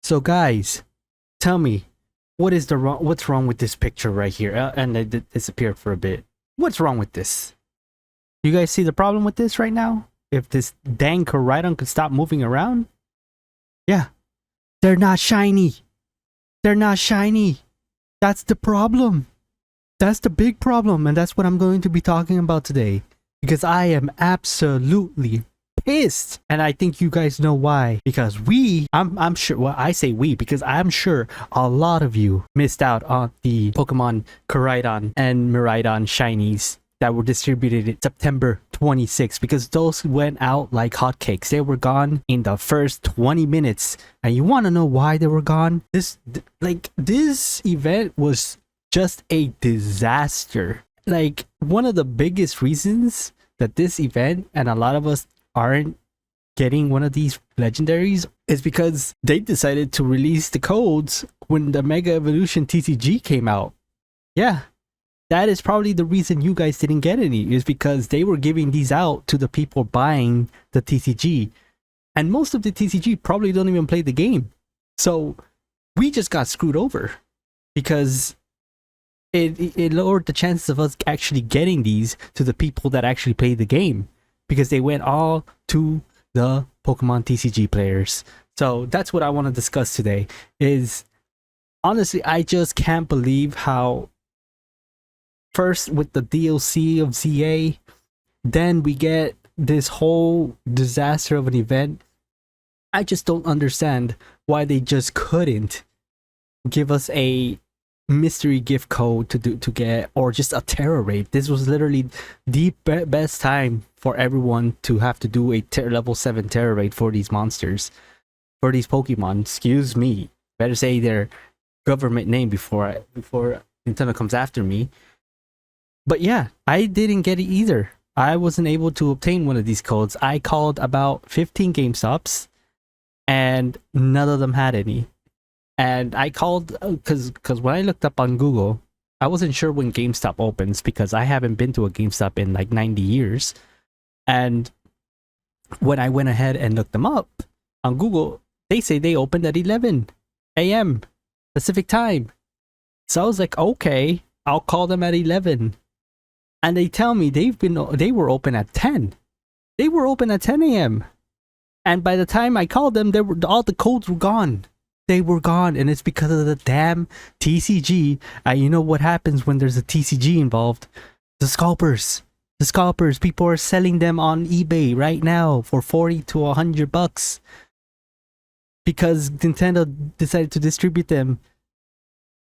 So guys, tell me, what's wrong with this picture right here? And it disappeared for a bit. What's wrong with this? You guys see the problem with this right now? If this dang Koraidon could stop moving around? Yeah. They're not shiny. They're not shiny. That's the problem. That's the big problem, and that's what I'm going to be talking about today. Because I am absolutely pissed, and I think you guys know why. Because I'm sure, well, I say we because I'm sure a lot of you missed out on the Pokemon Koraidon and Miraidon shinies that were distributed in September 26th, because those went out like hotcakes. They were gone in the first 20 minutes, and you want to know why they were gone? This event was just a disaster. Like, one of the biggest reasons that this event and a lot of us aren't getting one of these legendaries is because they decided to release the codes when the Mega Evolution TCG came out. Yeah, that is probably the reason you guys didn't get any, is because they were giving these out to the people buying the TCG, and most of the TCG probably don't even play the game. So we just got screwed over because it lowered the chances of us actually getting these to the people that actually play the game, because they went all to the Pokemon TCG players. So that's what I want to discuss today. Is honestly, I just can't believe how first with the DLC of ZA, then we get this whole disaster of an event. I just don't understand why they just couldn't give us a mystery gift code to get, or just a terror raid. This was literally the best time for everyone to have to do a level 7 terror raid for these monsters, for these Pokemon. Excuse me, better say their government name before Nintendo comes after me. But yeah, I didn't get it either. I wasn't able to obtain one of these codes. I called about 15 GameStops and none of them had any. And I called because when I looked up on Google, I wasn't sure when GameStop opens, because I haven't been to a GameStop in like 90 years. And when I went ahead and looked them up on Google, they say they opened at 11 a.m. Pacific time. So I was like, okay, I'll call them at 11. And they tell me they were open at 10. They were open at 10 a.m. And by the time I called them, all the codes were gone. They were gone, and it's because of the damn TCG. You know what happens when there's a TCG involved? The scalpers. The scalpers. People are selling them on eBay right now for $40 to $100 because Nintendo decided to distribute them.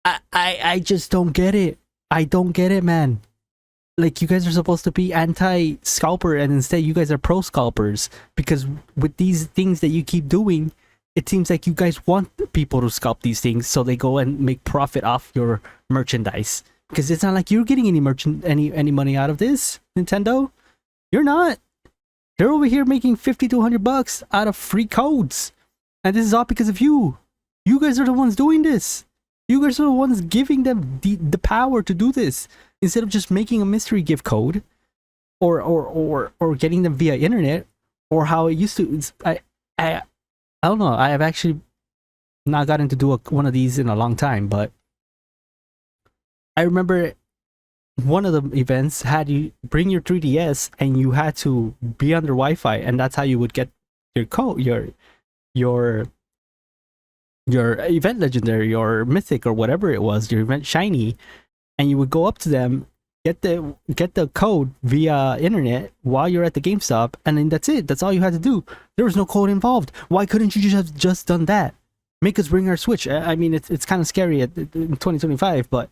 I just don't get it. I don't get it, man. Like, you guys are supposed to be anti-scalper, and instead you guys are pro-scalpers, because with these things that you keep doing, it seems like you guys want people to scalp these things so they go and make profit off your merchandise. Because it's not like you're getting any money out of this, Nintendo. You're not. They're over here making $50 to $100 out of free codes. And this is all because of you. You guys are the ones doing this. You guys are the ones giving them the power to do this, instead of just making a mystery gift code or getting them via internet, or how it used to. I don't know. I have actually not gotten to do one of these in a long time, but I remember one of the events had you bring your 3DS and you had to be under Wi-Fi, and that's how you would get your code, your event legendary or mythic or whatever it was, your event shiny, and you would go up to them, get the code via internet while you're at the GameStop, and then that's it. That's all you had to do. There was no code involved. Why couldn't you have just done that? Make us bring our Switch. I mean, it's kind of scary in 2025, but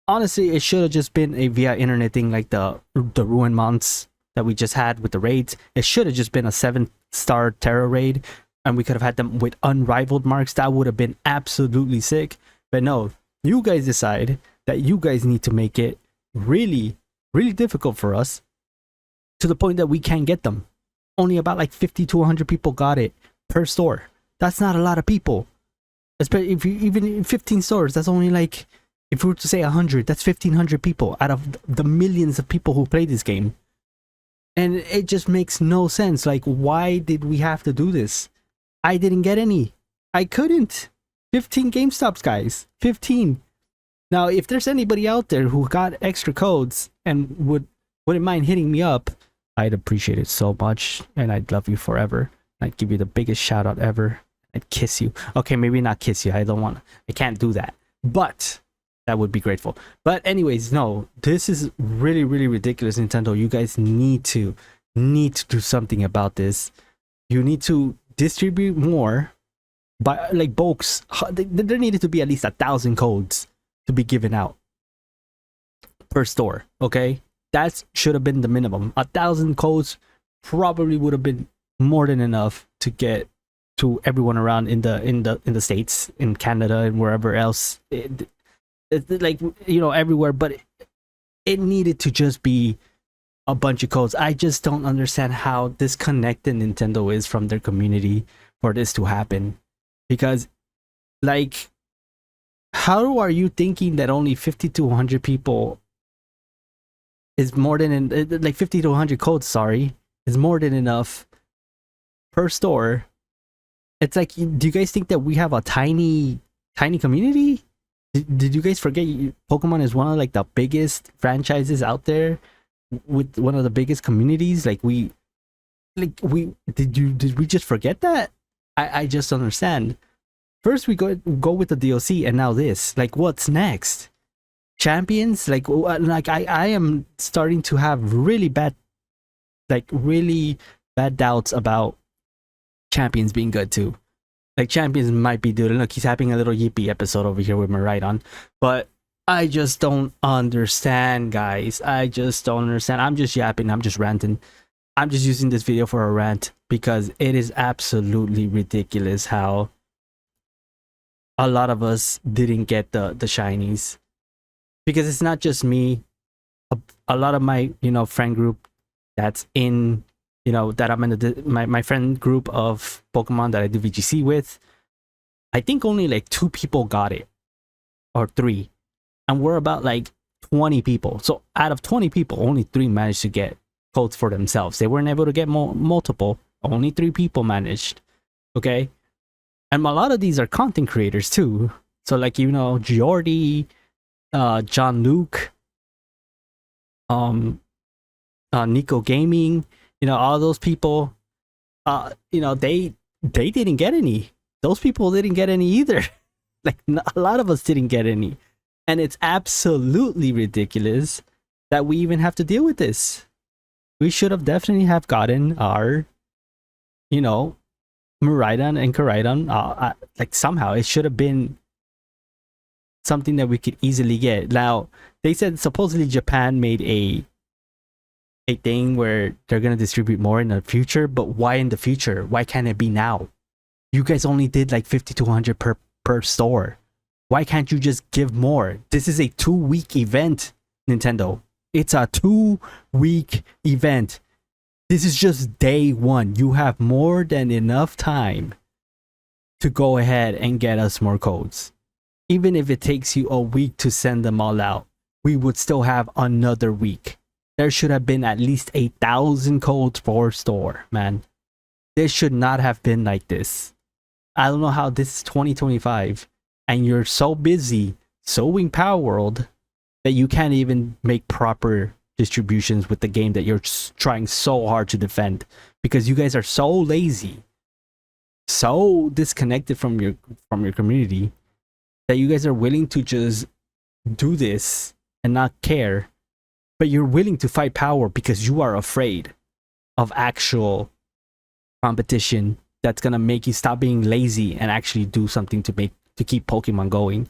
honestly, it should have just been a via internet thing, like the Ruin months that we just had with the raids. It should have just been a 7-star terror raid, and we could have had them with unrivaled marks. That would have been absolutely sick. But no, you guys decide that you guys need to make it really, really difficult for us, to the point that we can't get them. Only about like 50 to 100 people got it per store. That's not a lot of people. Especially if you even in 15 stores, that's only like, if we were to say 100, that's 1,500 people out of the millions of people who play this game. And it just makes no sense. Like, why did we have to do this? I didn't get any. I couldn't. 15 GameStops, guys. 15. Now, if there's anybody out there who got extra codes and wouldn't mind hitting me up, I'd appreciate it so much, and I'd love you forever. I'd give you the biggest shout out ever. I'd kiss you. Okay, maybe not kiss you. I can't do that. But that would be grateful. But anyways, no, this is really, really ridiculous, Nintendo. You guys need to do something about this. You need to distribute more, by like bulks. There needed to be at least 1,000 codes to be given out per store. Okay, that should have been the minimum. 1,000 codes probably would have been more than enough to get to everyone around in the States, in Canada, and wherever else. Like, you know, everywhere. But it needed to just be a bunch of codes. I just don't understand how disconnected Nintendo is from their community for this to happen. Because, like, how are you thinking that only 50 to 100 people is more than like 50 to 100 codes, sorry, is more than enough per store? It's like, do you guys think that we have a tiny community? Did you guys forget Pokemon is one of like the biggest franchises out there with one of the biggest communities? Did we just forget that? I just don't understand. First we go with the DLC, and now this. Like, what's next? Champions? Like I am starting to have really bad doubts about Champions being good too. Like, Champions might be doing. Look, he's having a little yippee episode over here with Miraidon, but I just don't understand, guys. I just don't understand. I'm just yapping. I'm just ranting. I'm just using this video for a rant because it is absolutely ridiculous how a lot of us didn't get the shinies. Because it's not just me. A lot of my, you know, friend group that's in, you know, that I'm in my friend group of Pokemon that I do VGC with, I think only like 2 people got it, or 3, and we're about like 20 people. So out of 20 people, only 3 managed to get codes for themselves. They weren't able to get multiple. Only 3 people managed. Okay, and a lot of these are content creators too. So, like, you know, Jordy, John Luke, Nico Gaming, you know, all those people, you know, they didn't get any. Those people didn't get any either. Like, a lot of us didn't get any. And it's absolutely ridiculous that we even have to deal with this. We should have definitely have gotten our, you know, Miraidon and Koraidon. Like, somehow it should have been something that we could easily get. Now, they said supposedly Japan made a thing where they're gonna distribute more in the future, but why in the future? Why can't it be now? You guys only did like 50 to 100 per store. Why can't you just give more? This is a 2-week event, Nintendo. It's a 2-week event. This is just day 1. You have more than enough time to go ahead and get us more codes. Even if it takes you a week to send them all out, we would still have another week. There should have been at least 1,000 codes per store, man. This should not have been like this. I don't know how this is 2025 and you're so busy sowing Power World that you can't even make proper distributions with the game that you're trying so hard to defend, because you guys are so lazy, so disconnected from your community, that you guys are willing to just do this and not care. But you're willing to fight power because you are afraid of actual competition that's gonna make you stop being lazy and actually do something to keep Pokemon going.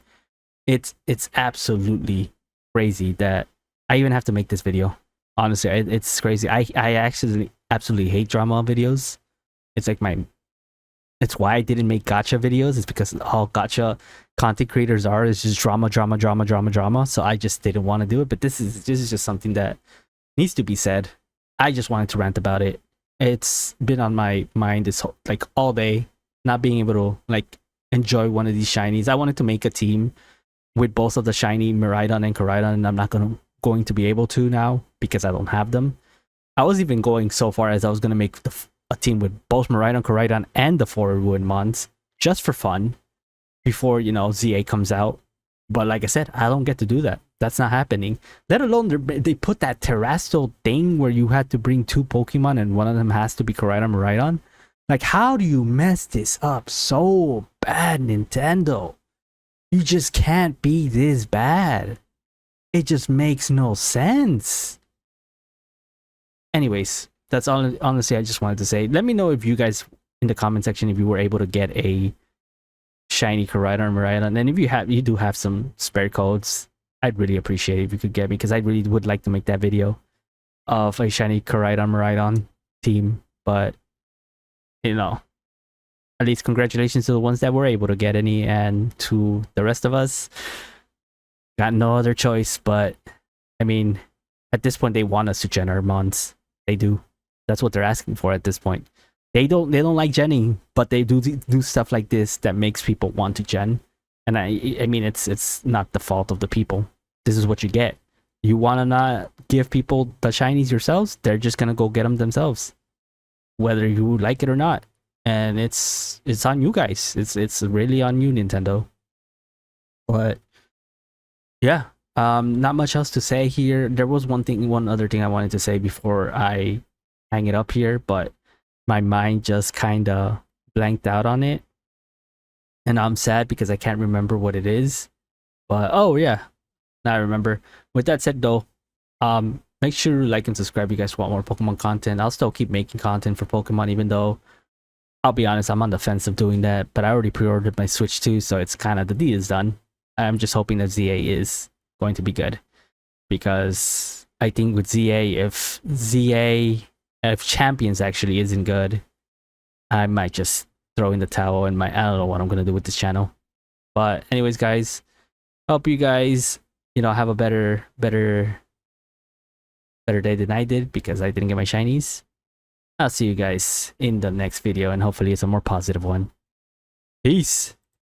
It's absolutely crazy that I even have to make this video. Honestly, it's crazy. I actually absolutely hate drama videos. It's like it's why I didn't make gacha videos. It's because all gacha content creators is just drama. So I just didn't want to do it. But this is just something that needs to be said. I just wanted to rant about it. It's been on my mind this whole, like, all day, not being able to like enjoy one of these shinies. I wanted to make a team with both of the shiny Miraidon and Koraidon, and I'm not going to be able to now because I don't have them. I was even going so far as I was going to make a team with both Miraidon, Koraidon, and the 4 Ruined Mons just for fun. before, you know, ZA comes out. But like I said, I don't get to do that. That's not happening. Let alone they put that terrestrial thing where you had to bring 2 Pokemon and one of them has to be Koraidon Miraidon. Like, how do you mess this up so bad, Nintendo? You just can't be this bad. It just makes no sense. Anyways, that's all. Honestly, I just wanted to say. Let me know if you guys in the comment section if you were able to get a shiny Koraidon or Miraidon, and if you do have some spare codes, I'd really appreciate it if you could get me, because I really would like to make that video of a shiny Koraidon Miraidon team. But you know, at least congratulations to the ones that were able to get any, and to the rest of us, got no other choice. But I mean, at this point, they want us to gen our mons. They do. That's what they're asking for at this point. They don't like genning, but they do stuff like this that makes people want to gen. And I mean, it's not the fault of the people. This is what you get. You want to not give people the shinies yourselves, they're just gonna go get them themselves, whether you like it or not. And it's on you guys. It's really on you, Nintendo. But yeah, not much else to say here. There was one other thing I wanted to say before I hang it up here, but my mind just kind of blanked out on it, and I'm sad because I can't remember what it is. But oh yeah, now I remember. With that said though, make sure to like and subscribe if you guys want more Pokemon content. I'll still keep making content for Pokemon, even though I'll be honest, I'm on the fence of doing that, but I already pre-ordered my Switch 2, so it's kind of, the deal is done. I'm just hoping that ZA is going to be good, because I think with if Champions actually isn't good, I might just throw in the towel, and I don't know what I'm gonna do with this channel. But anyways, guys, hope you guys, you know, have a better day than I did, because I didn't get my shinies. I'll see you guys in the next video, and hopefully it's a more positive one. Peace.